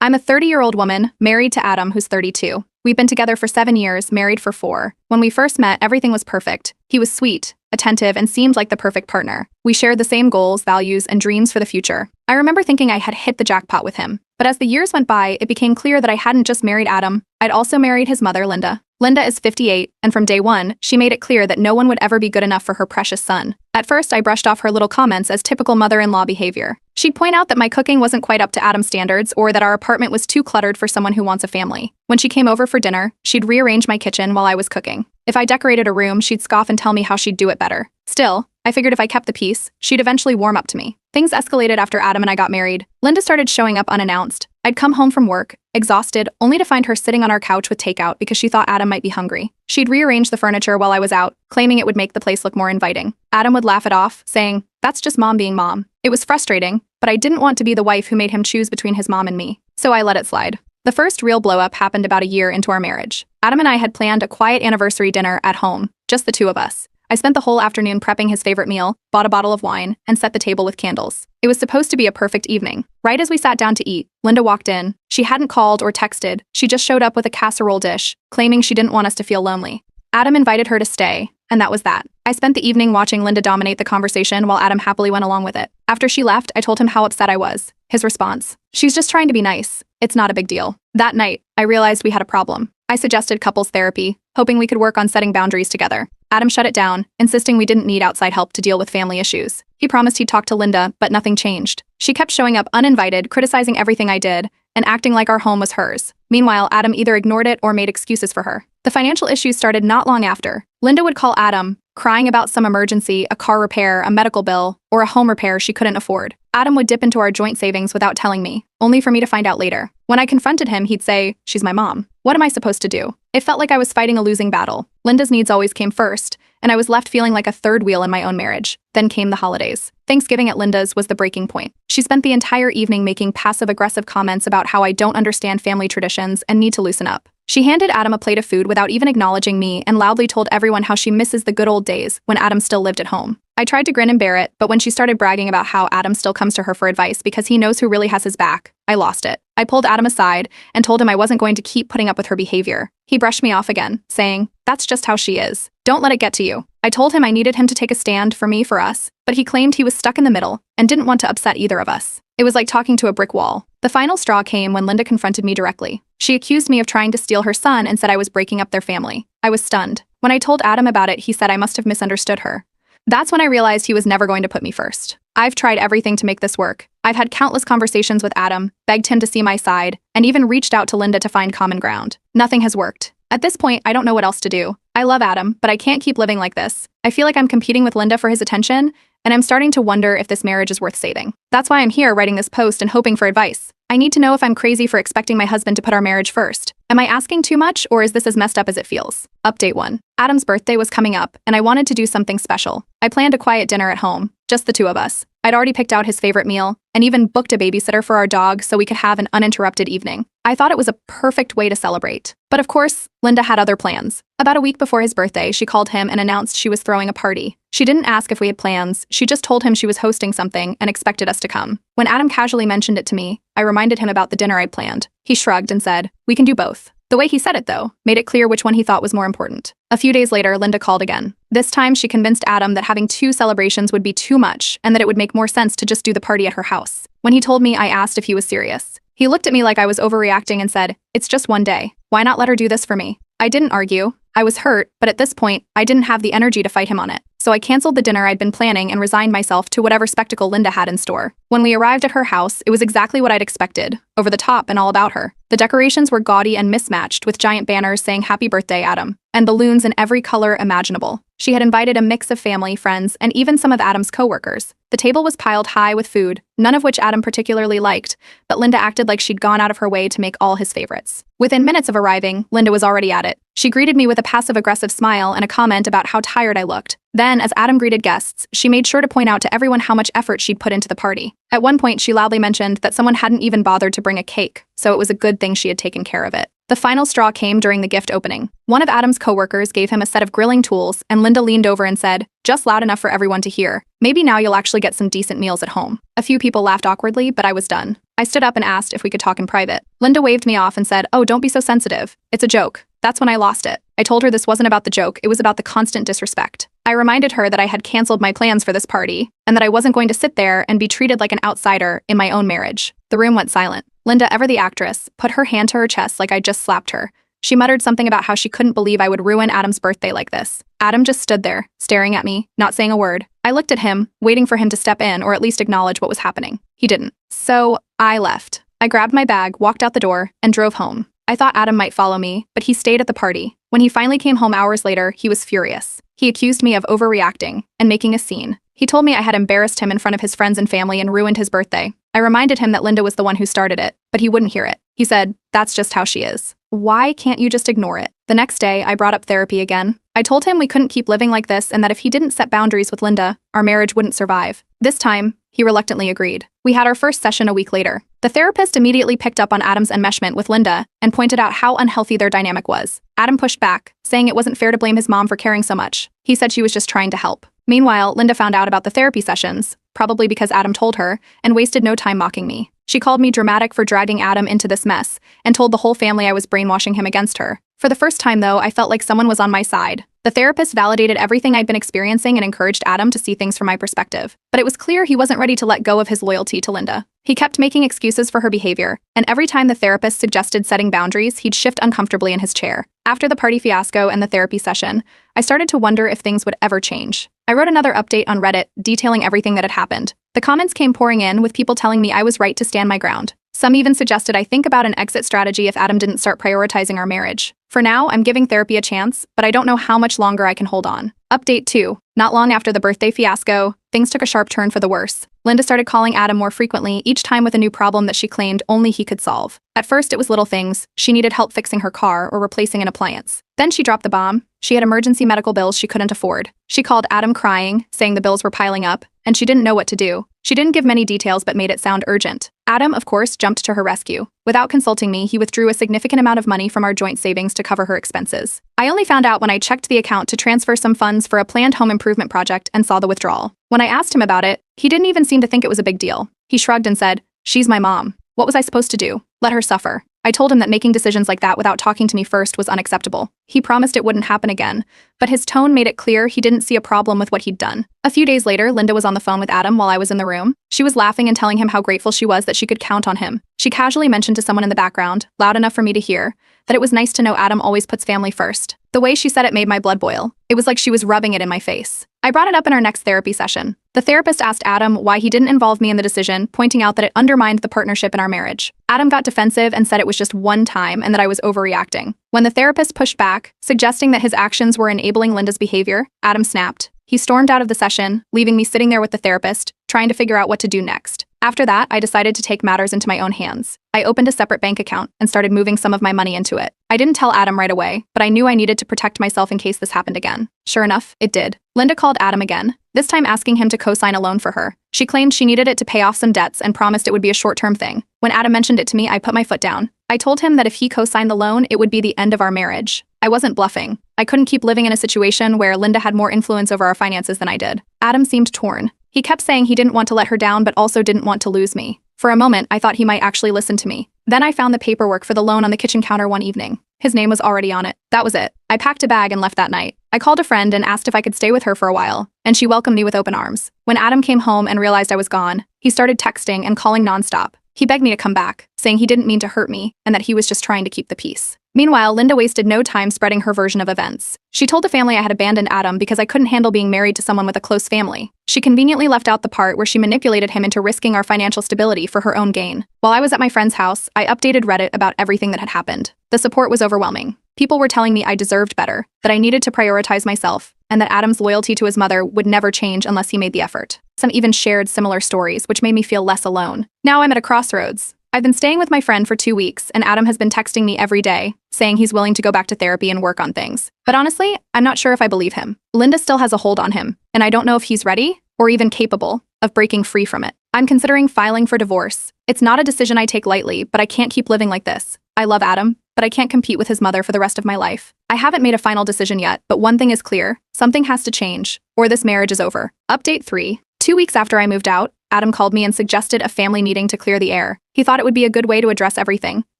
I'm a 30-year-old woman, married to Adam, who's 32. We've been together for 7 years, married for 4. When we first met, everything was perfect. He was sweet, attentive, and seemed like the perfect partner. We shared the same goals, values, and dreams for the future. I remember thinking I had hit the jackpot with him. But as the years went by, it became clear that I hadn't just married Adam, I'd also married his mother, Linda. Linda is 58, and from day one, she made it clear that no one would ever be good enough for her precious son. At first, I brushed off her little comments as typical mother-in-law behavior. She'd point out that my cooking wasn't quite up to Adam's standards or that our apartment was too cluttered for someone who wants a family. When she came over for dinner, she'd rearrange my kitchen while I was cooking. If I decorated a room, she'd scoff and tell me how she'd do it better. Still, I figured if I kept the peace, she'd eventually warm up to me. Things escalated after Adam and I got married. Linda started showing up unannounced. I'd come home from work, exhausted, only to find her sitting on our couch with takeout because she thought Adam might be hungry. She'd rearrange the furniture while I was out, claiming it would make the place look more inviting. Adam would laugh it off, saying, "That's just mom being mom." It was frustrating, but I didn't want to be the wife who made him choose between his mom and me, so I let it slide. The first real blow-up happened about a year into our marriage. Adam and I had planned a quiet anniversary dinner at home, just the two of us. I spent the whole afternoon prepping his favorite meal, bought a bottle of wine, and set the table with candles. It was supposed to be a perfect evening. Right as we sat down to eat, Linda walked in. She hadn't called or texted. She just showed up with a casserole dish, claiming she didn't want us to feel lonely. Adam invited her to stay, and that was that. I spent the evening watching Linda dominate the conversation while Adam happily went along with it. After she left, I told him how upset I was. His response: "She's just trying to be nice. It's not a big deal." That night, I realized we had a problem. I suggested couples therapy, hoping we could work on setting boundaries together. Adam shut it down, insisting we didn't need outside help to deal with family issues. He promised he'd talk to Linda, but nothing changed. She kept showing up uninvited, criticizing everything I did, and acting like our home was hers. Meanwhile, Adam either ignored it or made excuses for her. The financial issues started not long after. Linda would call Adam, crying about some emergency, a car repair, a medical bill, or a home repair she couldn't afford. Adam would dip into our joint savings without telling me, only for me to find out later. When I confronted him, he'd say, "She's my mom. What am I supposed to do?" It felt like I was fighting a losing battle. Linda's needs always came first, and I was left feeling like a third wheel in my own marriage. Then came the holidays. Thanksgiving at Linda's was the breaking point. She spent the entire evening making passive-aggressive comments about how I don't understand family traditions and need to loosen up. She handed Adam a plate of food without even acknowledging me and loudly told everyone how she misses the good old days when Adam still lived at home. I tried to grin and bear it, but when she started bragging about how Adam still comes to her for advice because he knows who really has his back, I lost it. I pulled Adam aside and told him I wasn't going to keep putting up with her behavior. He brushed me off again, saying, "That's just how she is. Don't let it get to you." I told him I needed him to take a stand for me, for us, but he claimed he was stuck in the middle and didn't want to upset either of us. It was like talking to a brick wall. The final straw came when Linda confronted me directly. She accused me of trying to steal her son and said I was breaking up their family. I was stunned. When I told Adam about it, he said I must have misunderstood her. That's when I realized he was never going to put me first. I've tried everything to make this work. I've had countless conversations with Adam, begged him to see my side, and even reached out to Linda to find common ground. Nothing has worked. At this point, I don't know what else to do. I love Adam, but I can't keep living like this. I feel like I'm competing with Linda for his attention, and I'm starting to wonder if this marriage is worth saving. That's why I'm here writing this post and hoping for advice. I need to know if I'm crazy for expecting my husband to put our marriage first. Am I asking too much, or is this as messed up as it feels? Update 1. Adam's birthday was coming up, and I wanted to do something special. I planned a quiet dinner at home, just the two of us. I'd already picked out his favorite meal, and even booked a babysitter for our dog so we could have an uninterrupted evening. I thought it was a perfect way to celebrate. But of course, Linda had other plans. About a week before his birthday, she called him and announced she was throwing a party. She didn't ask if we had plans, she just told him she was hosting something and expected us to come. When Adam casually mentioned it to me, I reminded him about the dinner I'd planned. He shrugged and said, "We can do both." The way he said it, though, made it clear which one he thought was more important. A few days later, Linda called again. This time, she convinced Adam that having 2 celebrations would be too much and that it would make more sense to just do the party at her house. When he told me, I asked if he was serious. He looked at me like I was overreacting and said, "It's just one day. Why not let her do this for me?" I didn't argue. I was hurt, but at this point, I didn't have the energy to fight him on it. So I canceled the dinner I'd been planning and resigned myself to whatever spectacle Linda had in store. When we arrived at her house, it was exactly what I'd expected, over the top and all about her. The decorations were gaudy and mismatched, with giant banners saying "Happy Birthday, Adam," and balloons in every color imaginable. She had invited a mix of family, friends, and even some of Adam's coworkers. The table was piled high with food, none of which Adam particularly liked, but Linda acted like she'd gone out of her way to make all his favorites. Within minutes of arriving, Linda was already at it. She greeted me with a passive-aggressive smile and a comment about how tired I looked. Then, as Adam greeted guests, she made sure to point out to everyone how much effort she'd put into the party. At one point, she loudly mentioned that someone hadn't even bothered to bring a cake, so it was a good thing she had taken care of it. The final straw came during the gift opening. One of Adam's coworkers gave him a set of grilling tools, and Linda leaned over and said, "Just loud enough for everyone to hear. Maybe now you'll actually get some decent meals at home." A few people laughed awkwardly, but I was done. I stood up and asked if we could talk in private. Linda waved me off and said, "Oh, don't be so sensitive. It's a joke." That's when I lost it. I told her this wasn't about the joke, it was about the constant disrespect. I reminded her that I had canceled my plans for this party, and that I wasn't going to sit there and be treated like an outsider in my own marriage. The room went silent. Linda, ever the actress, put her hand to her chest like I just slapped her. She muttered something about how she couldn't believe I would ruin Adam's birthday like this. Adam just stood there, staring at me, not saying a word. I looked at him, waiting for him to step in or at least acknowledge what was happening. He didn't. So, I left. I grabbed my bag, walked out the door, and drove home. I thought Adam might follow me, but he stayed at the party. When he finally came home hours later, he was furious. He accused me of overreacting and making a scene. He told me I had embarrassed him in front of his friends and family and ruined his birthday. I reminded him that Linda was the one who started it, but he wouldn't hear it. He said, "That's just how she is. Why can't you just ignore it?" The next day, I brought up therapy again. I told him we couldn't keep living like this and that if he didn't set boundaries with Linda, our marriage wouldn't survive. This time, he reluctantly agreed. We had our first session a week later. The therapist immediately picked up on Adam's enmeshment with Linda and pointed out how unhealthy their dynamic was. Adam pushed back, saying it wasn't fair to blame his mom for caring so much. He said she was just trying to help. Meanwhile, Linda found out about the therapy sessions, probably because Adam told her, and wasted no time mocking me. She called me dramatic for dragging Adam into this mess and told the whole family I was brainwashing him against her. For the first time, though, I felt like someone was on my side. The therapist validated everything I'd been experiencing and encouraged Adam to see things from my perspective. But it was clear he wasn't ready to let go of his loyalty to Linda. He kept making excuses for her behavior, and every time the therapist suggested setting boundaries, he'd shift uncomfortably in his chair. After the party fiasco and the therapy session, I started to wonder if things would ever change. I wrote another update on Reddit, detailing everything that had happened. The comments came pouring in, with people telling me I was right to stand my ground. Some even suggested I think about an exit strategy if Adam didn't start prioritizing our marriage. For now, I'm giving therapy a chance, but I don't know how much longer I can hold on. Update 2. Not long after the birthday fiasco, things took a sharp turn for the worse. Linda started calling Adam more frequently, each time with a new problem that she claimed only he could solve. At first, it was little things. She needed help fixing her car or replacing an appliance. Then she dropped the bomb. She had emergency medical bills she couldn't afford. She called Adam crying, saying the bills were piling up, and she didn't know what to do. She didn't give many details but made it sound urgent. Adam, of course, jumped to her rescue. Without consulting me, he withdrew a significant amount of money from our joint savings to cover her expenses. I only found out when I checked the account to transfer some funds for a planned home improvement project and saw the withdrawal. When I asked him about it, he didn't even seem to think it was a big deal. He shrugged and said, "She's my mom. What was I supposed to do? Let her suffer?" I told him that making decisions like that without talking to me first was unacceptable. He promised it wouldn't happen again, but his tone made it clear he didn't see a problem with what he'd done. A few days later, Linda was on the phone with Adam while I was in the room. She was laughing and telling him how grateful she was that she could count on him. She casually mentioned to someone in the background, loud enough for me to hear, that it was nice to know Adam always puts family first. The way she said it made my blood boil. It was like she was rubbing it in my face. I brought it up in our next therapy session. The therapist asked Adam why he didn't involve me in the decision, pointing out that it undermined the partnership in our marriage. Adam got defensive and said it was just one time and that I was overreacting. When the therapist pushed back, suggesting that his actions were enabling Linda's behavior, Adam snapped. He stormed out of the session, leaving me sitting there with the therapist, trying to figure out what to do next. After that, I decided to take matters into my own hands. I opened a separate bank account and started moving some of my money into it. I didn't tell Adam right away, but I knew I needed to protect myself in case this happened again. Sure enough, it did. Linda called Adam again, this time asking him to co-sign a loan for her. She claimed she needed it to pay off some debts and promised it would be a short-term thing. When Adam mentioned it to me, I put my foot down. I told him that if he co-signed the loan, it would be the end of our marriage. I wasn't bluffing. I couldn't keep living in a situation where Linda had more influence over our finances than I did. Adam seemed torn. He kept saying he didn't want to let her down but also didn't want to lose me. For a moment, I thought he might actually listen to me. Then I found the paperwork for the loan on the kitchen counter one evening. His name was already on it. That was it. I packed a bag and left that night. I called a friend and asked if I could stay with her for a while, and she welcomed me with open arms. When Adam came home and realized I was gone, he started texting and calling nonstop. He begged me to come back, saying he didn't mean to hurt me and that he was just trying to keep the peace. Meanwhile, Linda wasted no time spreading her version of events. She told the family I had abandoned Adam because I couldn't handle being married to someone with a close family. She conveniently left out the part where she manipulated him into risking our financial stability for her own gain. While I was at my friend's house, I updated Reddit about everything that had happened. The support was overwhelming. People were telling me I deserved better, that I needed to prioritize myself, and that Adam's loyalty to his mother would never change unless he made the effort. Some even shared similar stories, which made me feel less alone. Now I'm at a crossroads. I've been staying with my friend for 2 weeks, and Adam has been texting me every day, saying he's willing to go back to therapy and work on things. But honestly, I'm not sure if I believe him. Linda still has a hold on him, and I don't know if he's ready, or even capable, of breaking free from it. I'm considering filing for divorce. It's not a decision I take lightly, but I can't keep living like this. I love Adam, but I can't compete with his mother for the rest of my life. I haven't made a final decision yet, but one thing is clear. Something has to change, or this marriage is over. Update 3. 2 weeks after I moved out, Adam called me and suggested a family meeting to clear the air. He thought it would be a good way to address everything: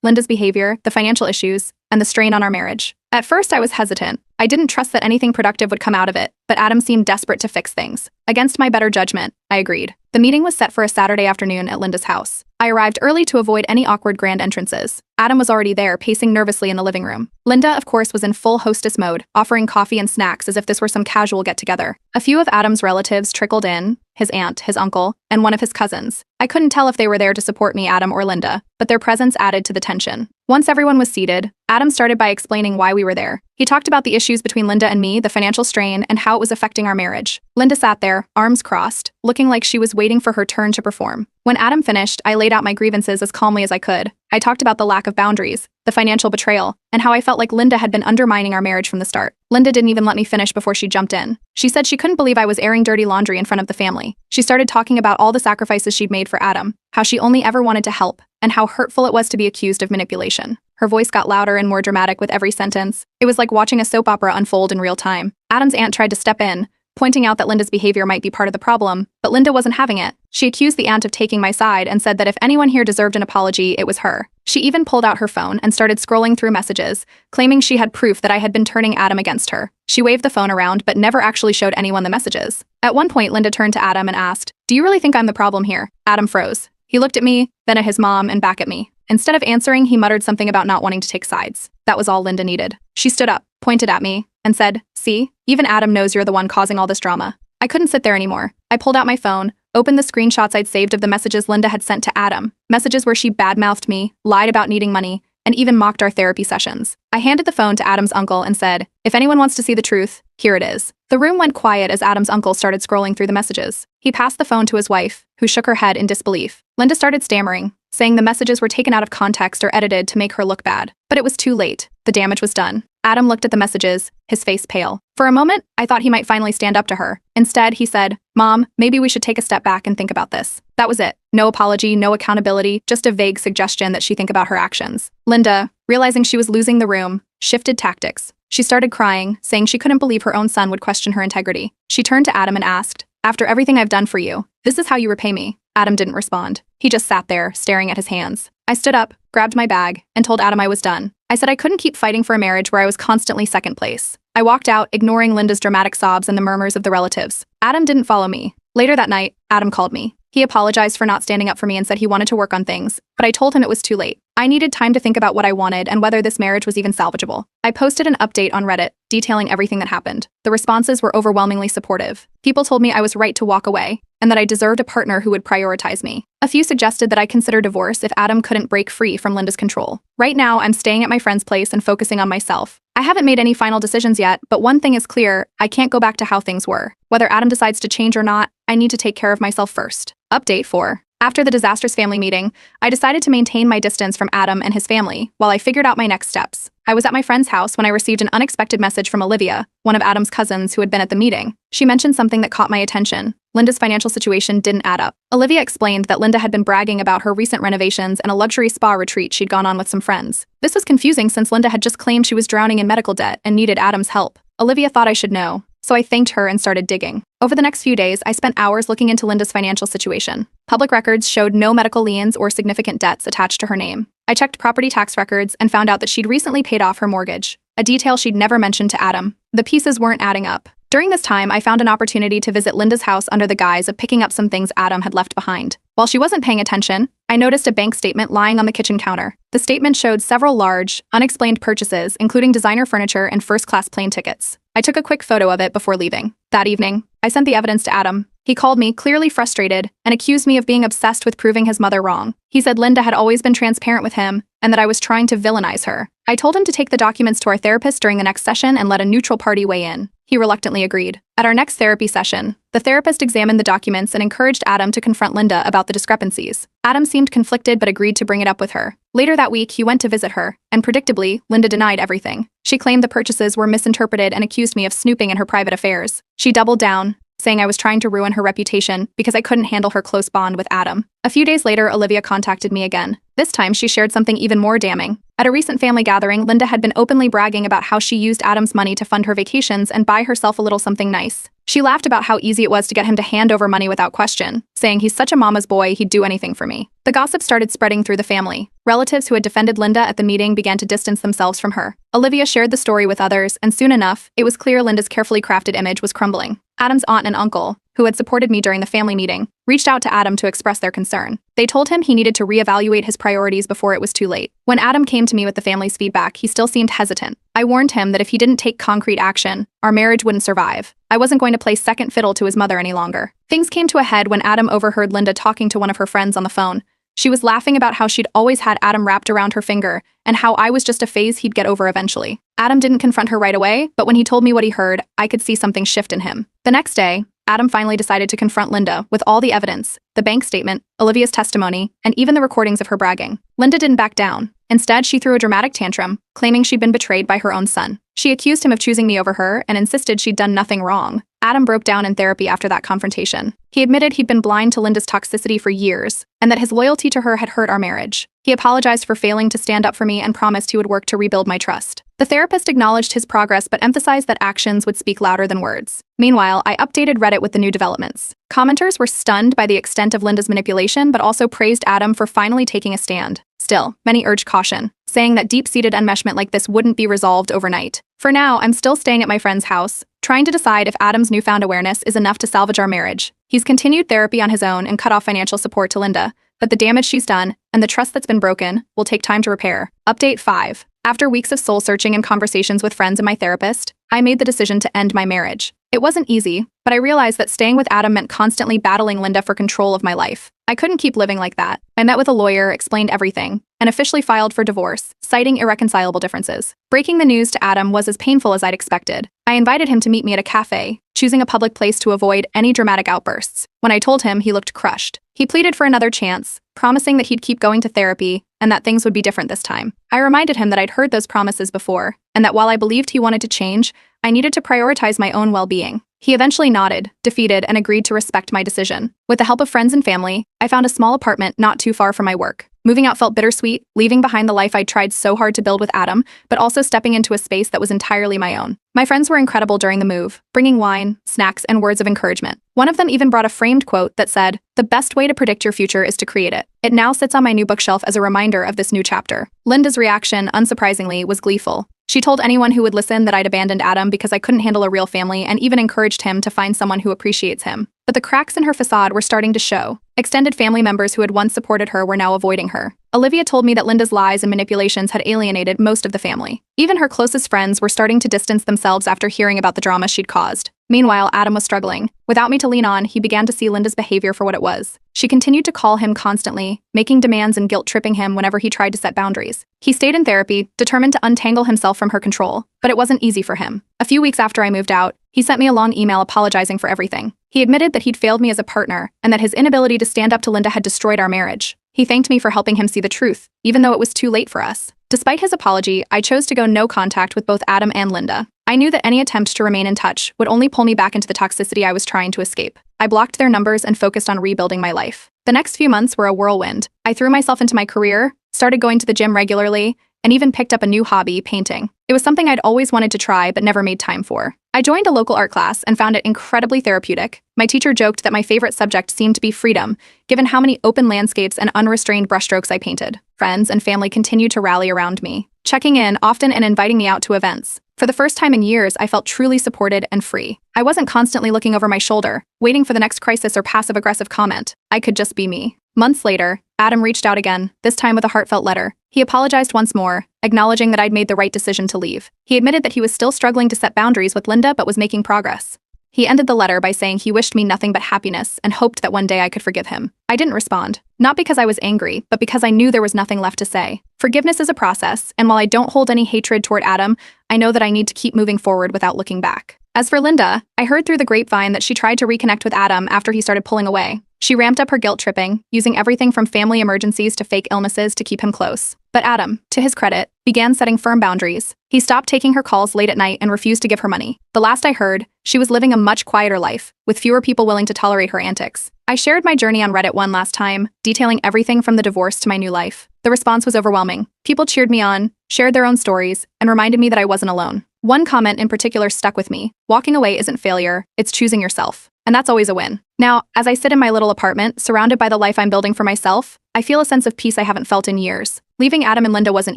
Linda's behavior, the financial issues, and the strain on our marriage. At first, I was hesitant. I didn't trust that anything productive would come out of it, but Adam seemed desperate to fix things. Against my better judgment, I agreed. The meeting was set for a Saturday afternoon at Linda's house. I arrived early to avoid any awkward grand entrances. Adam was already there, pacing nervously in the living room. Linda, of course, was in full hostess mode, offering coffee and snacks as if this were some casual get-together. A few of Adam's relatives trickled in: his aunt, his uncle, and one of his cousins. I couldn't tell if they were there to support me, Adam or Linda, but their presence added to the tension. Once everyone was seated, Adam started by explaining why we were there. He talked about the issues between Linda and me, the financial strain, and how it was affecting our marriage. Linda sat there, arms crossed, looking like she was waiting for her turn to perform. When Adam finished, I laid out my grievances as calmly as I could. I talked about the lack of boundaries, the financial betrayal, and how I felt like Linda had been undermining our marriage from the start. Linda didn't even let me finish before she jumped in. She said she couldn't believe I was airing dirty laundry in front of the family. She started talking about all the sacrifices she'd made for Adam, how she only ever wanted to help, and how hurtful it was to be accused of manipulation. Her voice got louder and more dramatic with every sentence. It was like watching a soap opera unfold in real time. Adam's aunt tried to step in, pointing out that Linda's behavior might be part of the problem, but Linda wasn't having it. She accused the aunt of taking my side and said that if anyone here deserved an apology, it was her. She even pulled out her phone and started scrolling through messages, claiming she had proof that I had been turning Adam against her. She waved the phone around but never actually showed anyone the messages. At one point, Linda turned to Adam and asked, "Do you really think I'm the problem here?" Adam froze. He looked at me, then at his mom, and back at me. Instead of answering, he muttered something about not wanting to take sides. That was all Linda needed. She stood up, pointed at me, and said, "See, even Adam knows you're the one causing all this drama." I couldn't sit there anymore. I pulled out my phone, opened the screenshots I'd saved of the messages Linda had sent to Adam, messages where she badmouthed me, lied about needing money, and even mocked our therapy sessions. I handed the phone to Adam's uncle and said, "If anyone wants to see the truth, here it is." The room went quiet as Adam's uncle started scrolling through the messages. He passed the phone to his wife, who shook her head in disbelief. Linda started stammering, saying the messages were taken out of context or edited to make her look bad. But it was too late. The damage was done. Adam looked at the messages, his face pale. For a moment, I thought he might finally stand up to her. Instead, he said, "Mom, maybe we should take a step back and think about this." That was it. No apology, no accountability, just a vague suggestion that she think about her actions. Linda, realizing she was losing the room, shifted tactics. She started crying, saying she couldn't believe her own son would question her integrity. She turned to Adam and asked, "After everything I've done for you, this is how you repay me?" Adam didn't respond. He just sat there, staring at his hands. I stood up, grabbed my bag, and told Adam I was done. I said I couldn't keep fighting for a marriage where I was constantly second place. I walked out, ignoring Linda's dramatic sobs and the murmurs of the relatives. Adam didn't follow me. Later that night, Adam called me. He apologized for not standing up for me and said he wanted to work on things, but I told him it was too late. I needed time to think about what I wanted and whether this marriage was even salvageable. I posted an update on Reddit, detailing everything that happened. The responses were overwhelmingly supportive. People told me I was right to walk away, and that I deserved a partner who would prioritize me. A few suggested that I consider divorce if Adam couldn't break free from Linda's control. Right now, I'm staying at my friend's place and focusing on myself. I haven't made any final decisions yet, but one thing is clear: I can't go back to how things were. Whether Adam decides to change or not, I need to take care of myself first. Update 4. After the disastrous family meeting, I decided to maintain my distance from Adam and his family while I figured out my next steps. I was at my friend's house when I received an unexpected message from Olivia, one of Adam's cousins who had been at the meeting. She mentioned something that caught my attention. Linda's financial situation didn't add up. Olivia explained that Linda had been bragging about her recent renovations and a luxury spa retreat she'd gone on with some friends. This was confusing since Linda had just claimed she was drowning in medical debt and needed Adam's help. Olivia thought I should know, so I thanked her and started digging. Over the next few days, I spent hours looking into Linda's financial situation. Public records showed no medical liens or significant debts attached to her name. I checked property tax records and found out that she'd recently paid off her mortgage, a detail she'd never mentioned to Adam. The pieces weren't adding up. During this time, I found an opportunity to visit Linda's house under the guise of picking up some things Adam had left behind. While she wasn't paying attention, I noticed a bank statement lying on the kitchen counter. The statement showed several large, unexplained purchases, including designer furniture and first-class plane tickets. I took a quick photo of it before leaving. That evening, I sent the evidence to Adam. He called me, clearly frustrated, and accused me of being obsessed with proving his mother wrong. He said Linda had always been transparent with him, and that I was trying to villainize her. I told him to take the documents to our therapist during the next session and let a neutral party weigh in. He reluctantly agreed. At our next therapy session, the therapist examined the documents and encouraged Adam to confront Linda about the discrepancies. Adam seemed conflicted but agreed to bring it up with her. Later that week, he went to visit her, and predictably, Linda denied everything. She claimed the purchases were misinterpreted and accused me of snooping in her private affairs. She doubled down, saying I was trying to ruin her reputation because I couldn't handle her close bond with Adam. A few days later, Olivia contacted me again. This time, she shared something even more damning. At a recent family gathering, Linda had been openly bragging about how she used Adam's money to fund her vacations and buy herself a little something nice. She laughed about how easy it was to get him to hand over money without question, saying he's such a mama's boy, he'd do anything for me. The gossip started spreading through the family. Relatives who had defended Linda at the meeting began to distance themselves from her. Olivia shared the story with others, and soon enough, it was clear Linda's carefully crafted image was crumbling. Adam's aunt and uncle, who had supported me during the family meeting, reached out to Adam to express their concern. They told him he needed to reevaluate his priorities before it was too late. When Adam came to me with the family's feedback, he still seemed hesitant. I warned him that if he didn't take concrete action, our marriage wouldn't survive. I wasn't going to play second fiddle to his mother any longer. Things came to a head when Adam overheard Linda talking to one of her friends on the phone. She was laughing about how she'd always had Adam wrapped around her finger and how I was just a phase he'd get over eventually. Adam didn't confront her right away, but when he told me what he heard, I could see something shift in him. The next day, Adam finally decided to confront Linda with all the evidence, the bank statement, Olivia's testimony, and even the recordings of her bragging. Linda didn't back down. Instead, she threw a dramatic tantrum, claiming she'd been betrayed by her own son. She accused him of choosing me over her and insisted she'd done nothing wrong. Adam broke down in therapy after that confrontation. He admitted he'd been blind to Linda's toxicity for years, and that his loyalty to her had hurt our marriage. He apologized for failing to stand up for me and promised he would work to rebuild my trust. The therapist acknowledged his progress but emphasized that actions would speak louder than words. Meanwhile, I updated Reddit with the new developments. Commenters were stunned by the extent of Linda's manipulation but also praised Adam for finally taking a stand. Still, many urged caution, saying that deep-seated enmeshment like this wouldn't be resolved overnight. For now, I'm still staying at my friend's house, trying to decide if Adam's newfound awareness is enough to salvage our marriage. He's continued therapy on his own and cut off financial support to Linda, but the damage she's done, and the trust that's been broken, will take time to repair. Update 5. After weeks of soul-searching and conversations with friends and my therapist, I made the decision to end my marriage. It wasn't easy, but I realized that staying with Adam meant constantly battling Linda for control of my life. I couldn't keep living like that. I met with a lawyer, explained everything, and officially filed for divorce, citing irreconcilable differences. Breaking the news to Adam was as painful as I'd expected. I invited him to meet me at a cafe, choosing a public place to avoid any dramatic outbursts. When I told him, he looked crushed. He pleaded for another chance, promising that he'd keep going to therapy and that things would be different this time. I reminded him that I'd heard those promises before, and that while I believed he wanted to change, I needed to prioritize my own well-being. He eventually nodded, defeated, and agreed to respect my decision. With the help of friends and family, I found a small apartment not too far from my work. Moving out felt bittersweet, leaving behind the life I'd tried so hard to build with Adam, but also stepping into a space that was entirely my own. My friends were incredible during the move, bringing wine, snacks, and words of encouragement. One of them even brought a framed quote that said, "The best way to predict your future is to create it." It now sits on my new bookshelf as a reminder of this new chapter. Linda's reaction, unsurprisingly, was gleeful. She told anyone who would listen that I'd abandoned Adam because I couldn't handle a real family and even encouraged him to find someone who appreciates him. But the cracks in her facade were starting to show. Extended family members who had once supported her were now avoiding her. Olivia told me that Linda's lies and manipulations had alienated most of the family. Even her closest friends were starting to distance themselves after hearing about the drama she'd caused. Meanwhile, Adam was struggling. Without me to lean on, he began to see Linda's behavior for what it was. She continued to call him constantly, making demands and guilt-tripping him whenever he tried to set boundaries. He stayed in therapy, determined to untangle himself from her control, but it wasn't easy for him. A few weeks after I moved out, he sent me a long email apologizing for everything. He admitted that he'd failed me as a partner and that his inability to stand up to Linda had destroyed our marriage. He thanked me for helping him see the truth, even though it was too late for us. Despite his apology, I chose to go no contact with both Adam and Linda. I knew that any attempt to remain in touch would only pull me back into the toxicity I was trying to escape. I blocked their numbers and focused on rebuilding my life. The next few months were a whirlwind. I threw myself into my career, started going to the gym regularly, and even picked up a new hobby, painting. It was something I'd always wanted to try but never made time for. I joined a local art class and found it incredibly therapeutic. My teacher joked that my favorite subject seemed to be freedom, given how many open landscapes and unrestrained brushstrokes I painted. Friends and family continued to rally around me, checking in often and inviting me out to events. For the first time in years, I felt truly supported and free. I wasn't constantly looking over my shoulder, waiting for the next crisis or passive-aggressive comment. I could just be me. Months later, Adam reached out again, this time with a heartfelt letter. He apologized once more, acknowledging that I'd made the right decision to leave. He admitted that he was still struggling to set boundaries with Linda but was making progress. He ended the letter by saying he wished me nothing but happiness and hoped that one day I could forgive him. I didn't respond, not because I was angry, but because I knew there was nothing left to say. Forgiveness is a process, and while I don't hold any hatred toward Adam, I know that I need to keep moving forward without looking back. As for Linda, I heard through the grapevine that she tried to reconnect with Adam after he started pulling away. She ramped up her guilt tripping, using everything from family emergencies to fake illnesses to keep him close. But Adam, to his credit, began setting firm boundaries. He stopped taking her calls late at night and refused to give her money. The last I heard, She was living a much quieter life, with fewer people willing to tolerate her antics. I shared my journey on Reddit one last time, detailing everything from the divorce to my new life. The response was overwhelming. People cheered me on, shared their own stories, and reminded me that I wasn't alone. One comment in particular stuck with me. Walking away isn't failure, it's choosing yourself. And that's always a win. Now, as I sit in my little apartment, surrounded by the life I'm building for myself, I feel a sense of peace I haven't felt in years. Leaving Adam and Linda wasn't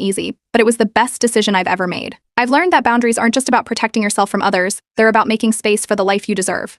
easy, but it was the best decision I've ever made. I've learned that boundaries aren't just about protecting yourself from others, they're about making space for the life you deserve.